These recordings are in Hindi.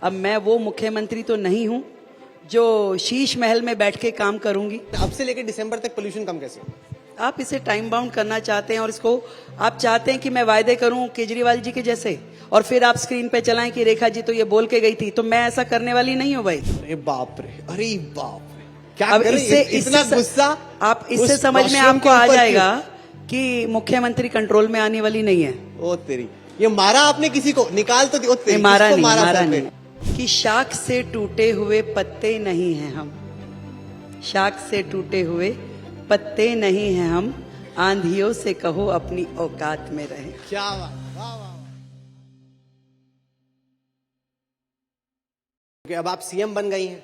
अब मैं वो मुख्यमंत्री तो नहीं हूं जो शीश महल में बैठ के काम करूंगी। अब से लेकर दिसंबर तक पोल्यूशन कम कैसे हो? आप इसे टाइम बाउंड करना चाहते हैं और इसको आप चाहते हैं कि मैं वायदे करूं केजरीवाल जी के जैसे, और फिर आप स्क्रीन पे चलाएं कि रेखा जी तो ये बोल के गई थी, तो मैं ऐसा करने वाली नहीं हूं भाई। अरे बाप रे, अरे बाप रे, क्या अब करें? इससे इतना गुस्सा आप इससे उस समझ में वॉशरूम आपको के आ ऊपर जाएगा कि मुख्यमंत्री कंट्रोल में आने वाली नहीं है। क्यों? ओ तेरी, ये मारा आपने किसी को? निकाल तो नहीं, मारा नहीं, मारा सर पे? नहीं। कि शाख से टूटे हुए पत्ते नहीं हैं हम, शाख से टूटे हुए पत्ते नहीं हैं हम, आंधियों से कहो अपनी औकात में रहे। क्या बात, वाह वाह। अब आप सीएम बन गई हैं।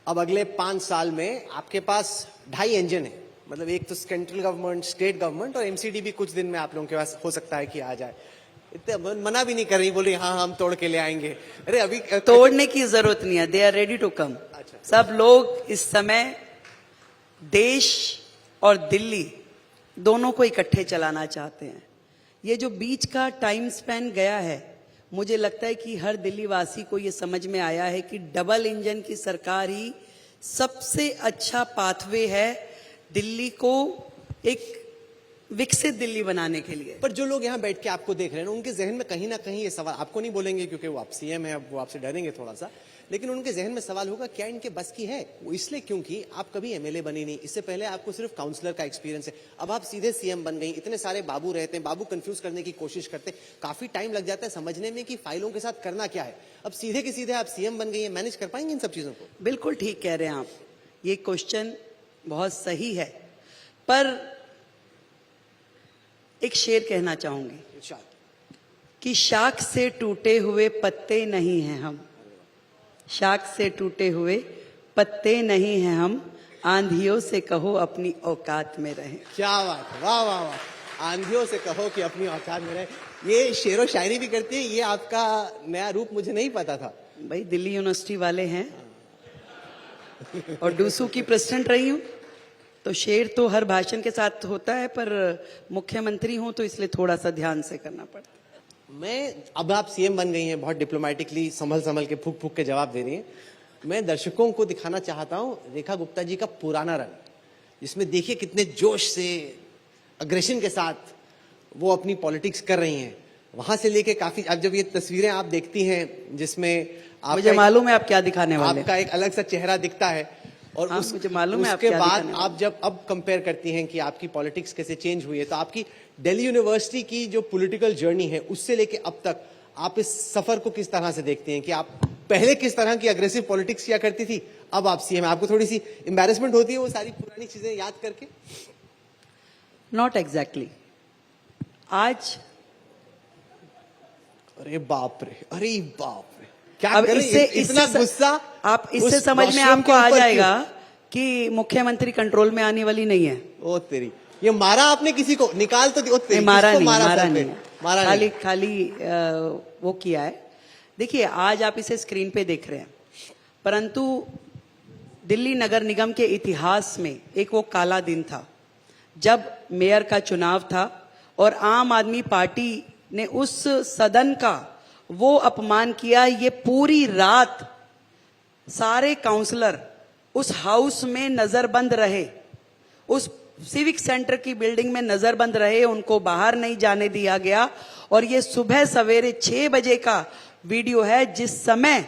अब अगले 5 साल में आपके पास 2.5 इंजन है, मतलब एक तो सेंट्रल गवर्नमेंट, स्टेट गवर्नमेंट, और एमसीडी भी कुछ दिन में आप लोगों के पास हो सकता है कि आ जाए। इतने मना भी नहीं कर रही, बोल रही हाँ हम तोड़ के ले आएंगे। अरे अभी तोड़ने की जरूरत नहीं है, they are ready to come. सब लोग इस समय देश और दिल्ली दोनों को इकट्ठे चलाना चाहते हैं। ये जो बीच का टाइम स्पेन गया है, मुझे लगता है कि हर दिल्ली वासी को ये समझ में आया है कि डबल इंजन की सरकार ही सबसे अच्छा पाथवे है दिल्ली को एक विकसित दिल्ली बनाने के लिए। पर जो लोग यहाँ बैठ के आपको देख रहे हैं, उनके जहन में कहीं ना कहीं ये सवाल, आपको नहीं बोलेंगे क्योंकि वो आप सीएम है, वो आपसे डरेंगे थोड़ा सा, लेकिन उनके जहन में सवाल होगा क्या इनके बस की है? वो इसलिए क्योंकि आप कभी एमएलए बनी नहीं, इससे पहले आपको सिर्फ काउंसलर का एक्सपीरियंस है। अब आप सीधे सीएम बन गई। इतने सारे बाबू रहते हैं, बाबू कंफ्यूज करने की कोशिश करते हैं, काफी टाइम लग जाता है समझने में कि फाइलों के साथ करना क्या है। अब सीधे के सीधे आप सीएम बन गई है, मैनेज कर पाएंगे इन सब चीजों को? बिल्कुल ठीक कह रहे हैं आप, ये क्वेश्चन बहुत सही है। पर एक शेर कहना चाहूंगी कि शाख से टूटे हुए पत्ते नहीं हैं हम, शाख से टूटे हुए पत्ते नहीं हैं हम, आंधियों से कहो अपनी औकात में रहे। क्या बात है, वाह वाह वाह। आंधियों से कहो कि अपनी औकात में रहे। ये शेरो शायरी भी करती है, ये आपका नया रूप मुझे नहीं पता था। भाई दिल्ली यूनिवर्सिटी वाले हैं और डूसू की प्रेसिडेंट रही हूं, तो शेर तो हर भाषण के साथ होता है, पर मुख्यमंत्री हूं तो इसलिए थोड़ा सा ध्यान से करना पड़ता है। अब आप सीएम बन गई हैं, बहुत डिप्लोमेटिकली संभल के फूक फूक के जवाब दे रही हैं। मैं दर्शकों को दिखाना चाहता हूं रेखा गुप्ता जी का पुराना रंग, जिसमें देखिए कितने जोश से, अग्रेशन के साथ वो अपनी पॉलिटिक्स कर रही हैं। वहां से लेके काफी, अब जब ये तस्वीरें आप देखती हैं जिसमें मुझे मालूम है आप क्या दिखाने वाले हैं, आपका एक अलग सा चेहरा दिखता है, और मुझे मालूम है उसके बाद आप जब अब कंपेयर करती हैं कि आपकी पॉलिटिक्स कैसे चेंज हुई है, तो आपकी दिल्ली यूनिवर्सिटी की जो पॉलिटिकल जर्नी है उससे लेके अब तक आप इस सफर को किस तरह से देखते हैं कि आप पहले किस तरह की अग्रेसिव पॉलिटिक्स किया करती थी, अब आप सीएम, आपको थोड़ी सी एम्बैरेसमेंट होती है वो सारी पुरानी चीजें याद करके? Not exactly. आज अरे बाप रे, अरे बाप रे, क्या अब करें? इतना गुस्सा आप इससे समझ में आपको आ जाएगा कि मुख्यमंत्री कंट्रोल में आने वाली नहीं है। ओ तेरी, ये मारा आपने किसी को? निकाल तो नहीं, मारा नहीं, खाली वो किया है। देखिए आज आप इसे स्क्रीन पे देख रहे हैं, परंतु दिल्ली नगर निगम के इतिहास में एक वो काला दिन था जब मेयर का चुनाव था और आम आदमी पार्टी ने उस सदन का वो अपमान किया। ये पूरी रात सारे काउंसलर उस हाउस में नजरबंद रहे, उस सिविक सेंटर की बिल्डिंग में नजरबंद रहे, उनको बाहर नहीं जाने दिया गया। और ये सुबह सवेरे 6 बजे का वीडियो है, जिस समय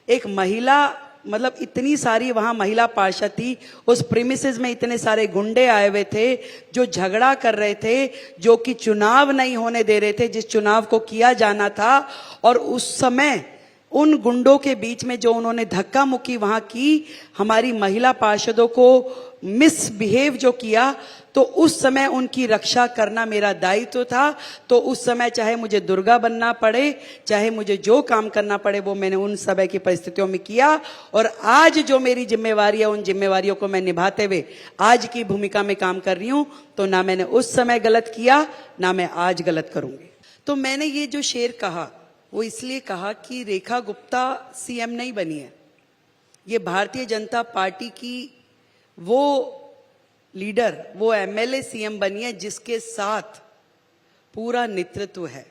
एक महिला, मतलब इतनी सारी वहां महिला पार्षद थी, उस प्रीमिसेस में इतने सारे गुंडे आए हुए थे जो झगड़ा कर रहे थे, जो कि चुनाव नहीं होने दे रहे थे, जिस चुनाव को किया जाना था। और उस समय उन गुंडों के बीच में जो उन्होंने धक्का मुक्की वहां की, हमारी महिला पार्षदों को मिसबिहेव जो किया, तो उस समय उनकी रक्षा करना मेरा दायित्व था। तो उस समय चाहे मुझे दुर्गा बनना पड़े, चाहे मुझे जो काम करना पड़े, वो मैंने उन समय की परिस्थितियों में किया। और आज जो मेरी जिम्मेवारी है, उन जिम्मेवारियों को मैं निभाते हुए आज की भूमिका में काम कर रही हूं। तो ना मैंने उस समय गलत किया, ना मैं आज गलत करूंगी। तो मैंने ये जो शेर कहा वो इसलिए कहा कि रेखा गुप्ता सीएम नहीं बनी है, ये भारतीय जनता पार्टी की वो लीडर, वो एमएलए सीएम बनी है जिसके साथ पूरा नेतृत्व है।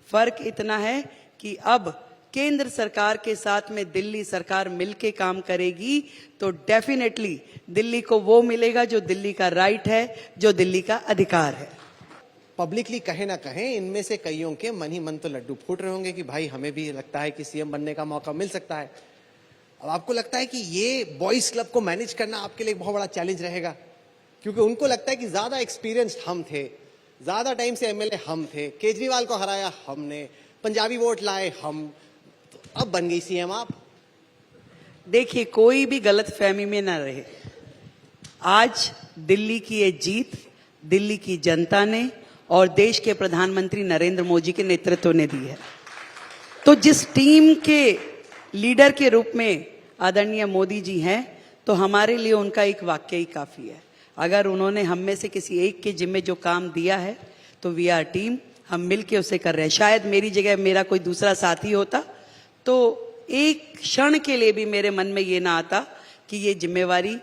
फर्क इतना है कि अब केंद्र सरकार के साथ में दिल्ली सरकार मिलके काम करेगी तो डेफिनेटली दिल्ली को वो मिलेगा जो दिल्ली का राइट है, जो दिल्ली का अधिकार है। पब्लिकली कहे ना कहें, इनमें से कईयों के मन ही मन तो लड्डू फूट रहे होंगे कि भाई हमें भी लगता है कि सीएम बनने का मौका मिल सकता है। अब आपको लगता है कि ये बॉयज क्लब को मैनेज करना आपके लिए एक बहुत बड़ा चैलेंज रहेगा, क्योंकि उनको लगता है कि ज्यादा एक्सपीरियंस्ड हम थे, ज्यादा टाइम से एमएलए हम थे, केजरीवाल को हराया हमने, पंजाबी वोट लाए हम, तो अब बन गई सीएम आप। देखिए, कोई भी गलत फहमी में ना रहे। आज दिल्ली की ये जीत दिल्ली की जनता ने और देश के प्रधानमंत्री नरेंद्र मोदी के नेतृत्व ने दी है। तो जिस टीम के लीडर के रूप में आदरणीय मोदी जी हैं, तो हमारे लिए उनका एक वाक्य ही काफी है। अगर उन्होंने हम में से किसी एक के जिम्मे जो काम दिया है तो वी आर टीम, हम मिलके उसे कर रहे हैं। शायद मेरी जगह मेरा कोई दूसरा साथी होता तो एक क्षण के लिए भी मेरे मन में ये ना आता कि ये जिम्मेवारी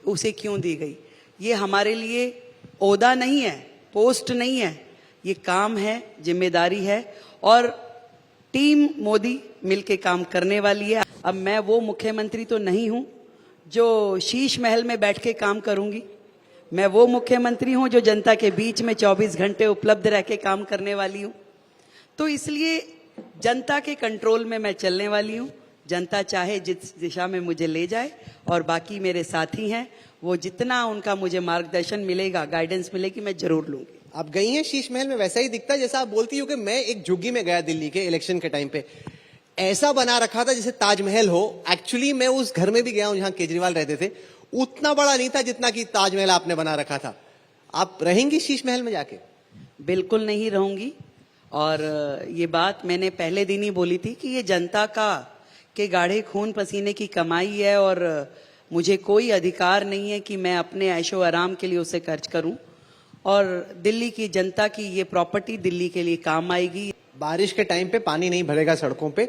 उसे क्यों दी गई। ये हमारे लिए ओहदा नहीं है, पोस्ट नहीं है, ये काम है, जिम्मेदारी है और टीम मोदी मिलके काम करने वाली है। अब मैं वो मुख्यमंत्री तो नहीं हूं जो शीश महल में बैठ के काम करूंगी। मैं वो मुख्यमंत्री हूं जो जनता के बीच में 24 घंटे उपलब्ध रह के काम करने वाली हूं। तो इसलिए जनता के कंट्रोल में मैं चलने वाली हूं। जनता चाहे जिस दिशा में मुझे ले जाए और बाकी मेरे साथी हैं, वो जितना उनका मुझे मार्गदर्शन मिलेगा, गाइडेंस मिलेगी, मैं जरूर लूंगी। आप गई हैं शीश महल में, वैसा ही दिखता है जैसा आप बोलती हो कि मैं एक झुग्गी में गया दिल्ली के इलेक्शन के टाइम पे, ऐसा बना रखा था जैसे ताजमहल हो। एक्चुअली मैं उस घर में भी गया हूं जहां केजरीवाल रहते थे, उतना बड़ा नहीं था जितना कि ताजमहल आपने बना रखा था। आप रहेंगी शीश महल में जाके? बिल्कुल नहीं रहूंगी। और ये बात मैंने पहले दिन ही बोली थी कि ये जनता का के गाढ़े खून पसीने की कमाई है और मुझे कोई अधिकार नहीं है कि मैं अपने ऐशो आराम के लिए उसे खर्च करूं। और दिल्ली की जनता की ये प्रॉपर्टी दिल्ली के लिए काम आएगी। बारिश के टाइम पे पानी नहीं भरेगा सड़कों पे।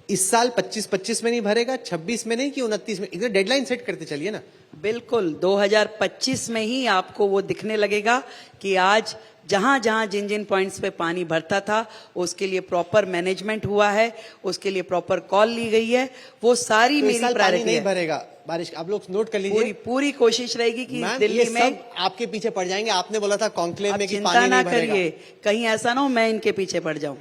इस साल 25 में नहीं भरेगा, 26 में नहीं कि 29 में? इधर डेडलाइन सेट करते चलिए ना। बिल्कुल 2025 में ही आपको वो दिखने लगेगा कि आज जहां जहां जिन जिन पॉइंट्स पे पानी भरता था उसके लिए प्रॉपर मैनेजमेंट हुआ है, उसके लिए प्रॉपर कॉल ली गई है। वो सारी तो मेरी प्रायोरिटी नहीं है। भरेगा बारिश, आप लोग नोट कर लीजिए। पूरी कोशिश रहेगी कि दिल्ली ये में सब आपके पीछे पड़ जाएंगे। आपने बोला था कॉन्क्लेव में कि चिंता पानी ना नहीं भरेगा। करिए, कहीं ऐसा ना हो मैं इनके पीछे पड़ जाऊं।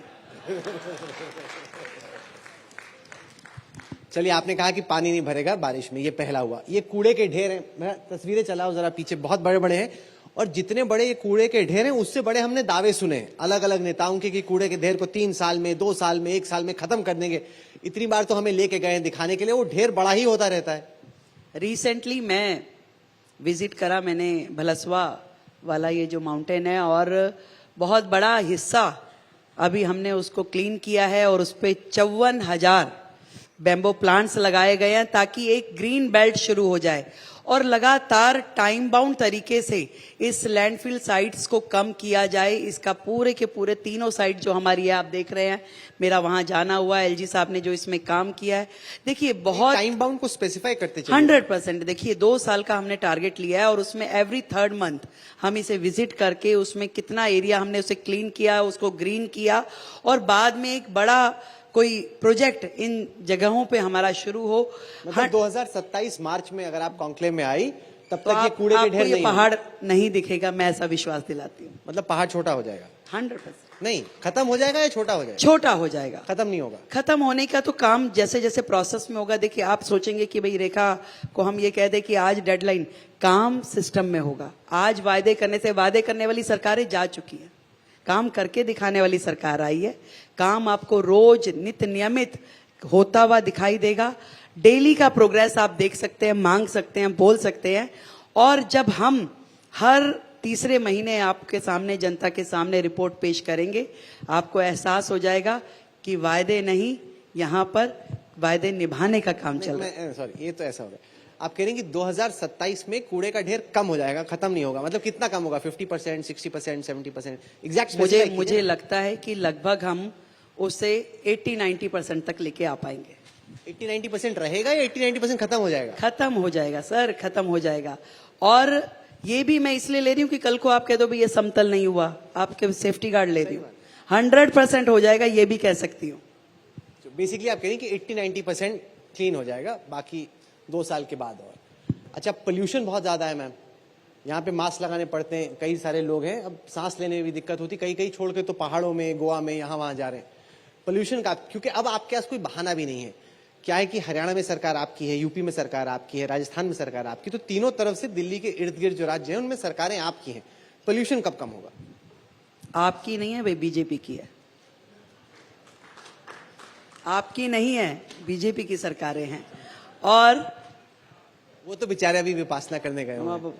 चलिए, आपने कहा कि पानी नहीं भरेगा बारिश में, ये पहला हुआ। ये कूड़े के ढेर हैं, मैं तस्वीरें चलाओ जरा पीछे, बहुत बड़े बड़े हैं। और जितने बड़े ये कूड़े के ढेर हैं उससे बड़े हमने दावे सुने अलग अलग नेताओं के कि कूड़े के ढेर को 3 साल में, 2 साल में, 1 साल में खत्म कर देंगे। इतनी बार तो हमें लेके गए दिखाने के लिए, वो ढेर बड़ा ही होता रहता है। रिसेंटली मैं विजिट करा, मैंने भलसवा वाला ये जो माउंटेन है और बहुत बड़ा हिस्सा अभी हमने उसको क्लीन किया है और उस पे 54,000 बैम्बो प्लांट्स लगाए गए हैं ताकि एक ग्रीन बेल्ट शुरू हो जाए और लगातार टाइम बाउंड तरीके से इस लैंडफिल साइट्स को कम किया जाए। इसका पूरे के पूरे तीनों साइट जो हमारी है, आप देख रहे हैं, मेरा वहां जाना हुआ है, एलजी साहब ने जो इसमें काम किया है। देखिए बहुत टाइम बाउंड को स्पेसिफाई करते चलिए। 100% देखिए 2 साल का हमने टारगेट लिया है और उसमें एवरी 3rd मंथ हम इसे विजिट करके उसमें कितना एरिया हमने उसे क्लीन किया, उसको ग्रीन किया और बाद में एक बड़ा कोई प्रोजेक्ट इन जगहों पे हमारा शुरू हो। मतलब 2027 मार्च में अगर आप कॉन्क्लेव में आई तब तो तक ये कूड़े के ढेर नहीं पहाड़ नहीं दिखेगा, मैं ऐसा विश्वास दिलाती हूँ। मतलब पहाड़ छोटा हो जाएगा? 100% नहीं, खत्म हो जाएगा या छोटा हो जाएगा? छोटा हो जाएगा, खत्म नहीं होगा। खत्म होने का तो काम जैसे जैसे प्रोसेस में होगा। देखिए आप सोचेंगे कि भाई रेखा को हम ये कह दें कि आज डेडलाइन, काम सिस्टम में होगा। आज वादे करने से, वादे करने वाली सरकारें जा चुकी हैं, काम करके दिखाने वाली सरकार आई है। काम आपको रोज नित्य नियमित होता हुआ दिखाई देगा। डेली का प्रोग्रेस आप देख सकते हैं, मांग सकते हैं, बोल सकते हैं। और जब हम हर तीसरे महीने आपके सामने, जनता के सामने रिपोर्ट पेश करेंगे, आपको एहसास हो जाएगा कि वायदे नहीं, यहाँ पर वायदे निभाने का काम चल रहा है। सॉरी, ये तो ऐसा होगा। आप कह रहे हैं कि 2027 में कूड़े का ढेर कम हो जाएगा, खत्म नहीं होगा। मतलब कितना कम होगा? 50%, 60%, 70%? एग्जैक्ट मुझे लगता है कि लगभग हम उसे 80-90% तक लेके आ पाएंगे। 80-90% रहेगा या 80-90% खत्म हो जाएगा? खत्म हो जाएगा सर, खत्म हो जाएगा। और ये भी मैं इसलिए ले रही हूँ कि कल को आप कह दो भाई ये समतल नहीं हुआ, आपके सेफ्टी गार्ड ले रही हूँ। 100% हो जाएगा, ये भी कह सकती हूँ। बेसिकली आप कह रही हैं कि 80-90% क्लीन हो जाएगा, बाकी 2 साल के बाद। और अच्छा, पोल्यूशन बहुत ज्यादा है मैम, यहाँ पे मास्क लगाने पड़ते हैं, कई सारे लोग हैं, अब सांस लेने में भी दिक्कत होती, कई कई छोड़ के तो पहाड़ों में, गोवा में, यहाँ वहां जा रहे हैं पोल्यूशन का। क्योंकि अब आपके पास कोई बहाना भी नहीं है। क्या है कि हरियाणा में सरकार आपकी है, यूपी में सरकार आपकी है, राजस्थान में सरकार आपकी, तो तीनों तरफ से दिल्ली के इर्द गिर्द जो राज्य हैं उनमें सरकारें आपकी हैं। पोल्यूशन कब कम होगा? आपकी नहीं है भाई, बीजेपी की है। आपकी नहीं है, बीजेपी की सरकारें हैं। और वो तो बेचारे अभी विपासना करने गए होंगे।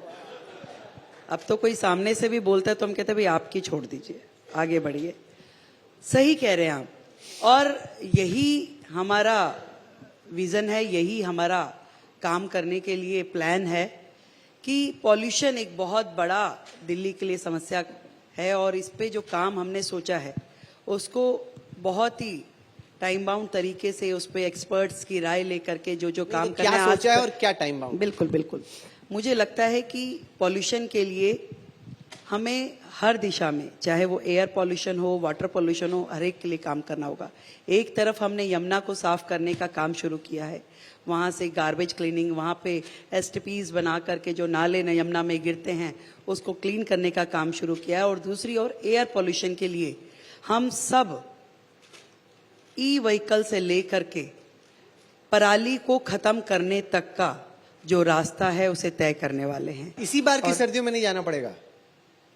अब तो कोई सामने से भी बोलता है तो हम कहते हैं भाई आपकी छोड़ दीजिए, आगे बढ़िए। सही कह रहे हैं आप, और यही हमारा विजन है, यही हमारा काम करने के लिए प्लान है कि पॉल्यूशन एक बहुत बड़ा दिल्ली के लिए समस्या है, और इस पे जो काम हमने सोचा है उसको बहुत ही टाइम बाउंड तरीके से उस पे एक्सपर्ट्स की राय लेकर के जो काम करना है। क्या सोचा है और क्या टाइम बाउंड? बिल्कुल बिल्कुल, मुझे लगता है कि पॉल्यूशन के लिए हमें हर दिशा में, चाहे वो एयर पॉल्यूशन हो, वाटर पॉल्यूशन हो, हर एक के लिए काम करना होगा। एक तरफ हमने यमुना को साफ करने का काम शुरू किया है, वहाँ से गार्बेज क्लीनिंग, वहाँ पे एसटीपीज बना करके जो नाले न यमुना में गिरते हैं उसको क्लीन करने का काम शुरू किया है। और दूसरी ओर एयर पॉल्यूशन के लिए हम सब ई व्हीकल से लेकर के पराली को खत्म करने तक का जो रास्ता है उसे तय करने वाले हैं। इसी बार की सर्दियों में नहीं जाना पड़ेगा?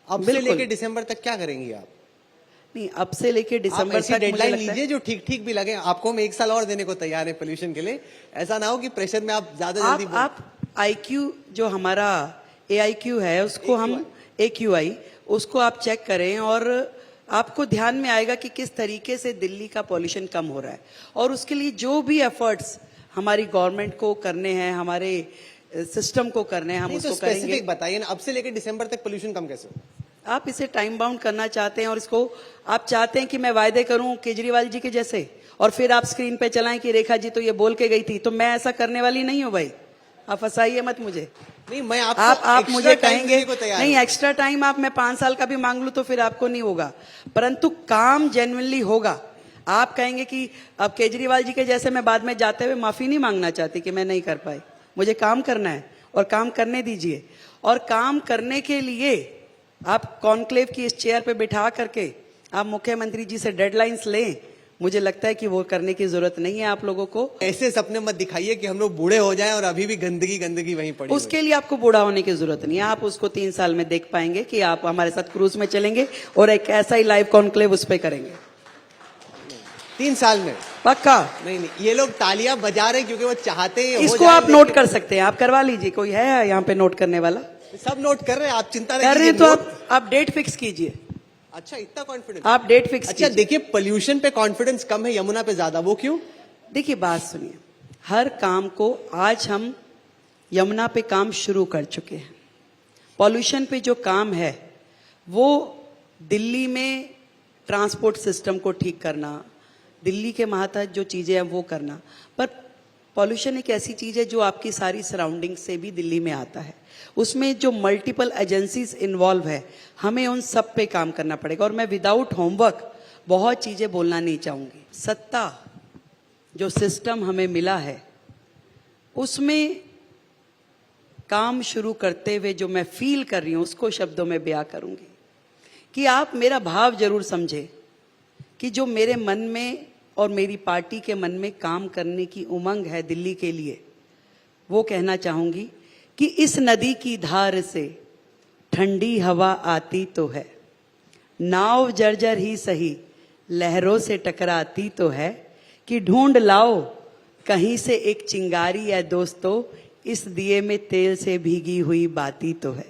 अब से लेके दिसंबर तक क्या करेंगी आप? नहीं, अब से लेके दिसंबर तक डेडलाइन लीजिए जो ठीक ठीक भी लगे। आपको हम 1 साल और देने को तैयार है पोल्यूशन के लिए। ऐसा ना हो कि प्रेशर में आप ज्यादा जल्दी आप IQ जो हमारा AIQ है उसको हम AQI उसको आप चेक करें, और आपको ध्यान में आएगा कि किस तरीके से दिल्ली का पॉल्यूशन कम हो रहा है। और उसके लिए जो भी एफर्ट्स हमारी गवर्नमेंट को करने हैं, हमारे सिस्टम को करने हैं, हम उसको करेंगे। बताइए ना, अब से लेकर दिसंबर तक पोल्यूशन कम कैसे हो? आप इसे टाइम बाउंड करना चाहते हैं, और इसको आप चाहते हैं कि मैं वायदे करूं केजरीवाल जी के जैसे, और फिर आप स्क्रीन पे चलाएं कि रेखा जी तो ये बोल के गई थी। तो मैं ऐसा करने वाली नहीं हूं भाई, आप फंसाइए मत मुझे। नहीं, मैं आप मुझे कहेंगे नहीं एक्स्ट्रा टाइम, आप मैं 5 साल का भी मांग लूं तो फिर आपको नहीं होगा, परंतु काम जेन्युइनली होगा। आप कहेंगे कि अब केजरीवाल जी के जैसे मैं बाद में जाते हुए माफी नहीं मांगना चाहती कि मैं नहीं कर पाई, मुझे काम करना है और काम करने दीजिए। और काम करने के लिए आप कॉन्क्लेव की इस चेयर पे बिठा करके आप मुख्यमंत्री जी से डेडलाइंस लें, मुझे लगता है कि वो करने की जरूरत नहीं है आप लोगों को। ऐसे सपने मत दिखाइए कि हम लोग बूढ़े हो जाएं और अभी भी गंदगी वहीं पड़ी। उसके लिए आपको बूढ़ा होने की जरूरत नहीं है, आप उसको 3 साल में देख पाएंगे कि आप हमारे साथ क्रूज में चलेंगे और एक ऐसा ही लाइव कॉन्क्लेव उस पर करेंगे 3 साल में पक्का। नहीं, ये लोग तालियां बजा रहे हैं क्योंकि वो चाहते हैं। इसको आप नोट कर सकते हैं, आप करवा लीजिए, कोई है यहाँ पे नोट करने वाला? सब नोट कर रहे हैं, आप चिंता कर रहे हैं तो आप डेट फिक्स कीजिए। अच्छा, इतना कॉन्फिडेंस? आप डेट फिक्स। अच्छा देखिए, पोल्यूशन पे कॉन्फिडेंस कम है, यमुना पे ज्यादा, वो क्यों? देखिए बात सुनिए, हर काम को आज हम यमुना पे काम शुरू कर चुके हैं। पॉल्यूशन पे जो काम है वो दिल्ली में ट्रांसपोर्ट सिस्टम को ठीक करना, दिल्ली के महातहत जो चीजें हैं वो करना, पर पॉल्यूशन एक ऐसी चीज है जो आपकी सारी सराउंडिंग से भी दिल्ली में आता है। उसमें जो मल्टीपल एजेंसीज इन्वॉल्व है, हमें उन सब पे काम करना पड़ेगा। और मैं विदाउट होमवर्क बहुत चीजें बोलना नहीं चाहूंगी। सत्ता जो सिस्टम हमें मिला है उसमें काम शुरू करते हुए जो मैं फील कर रही हूं उसको शब्दों में बयां करूंगी कि आप मेरा भाव जरूर समझे कि जो मेरे मन में और मेरी पार्टी के मन में काम करने की उमंग है दिल्ली के लिए, वो कहना चाहूंगी कि इस नदी की धार से ठंडी हवा आती तो है, नाव जर्जर ही सही लहरों से टकराती तो है, कि ढूंढ लाओ कहीं से एक चिंगारी है दोस्तों, इस दिए में तेल से भीगी हुई बाती तो है।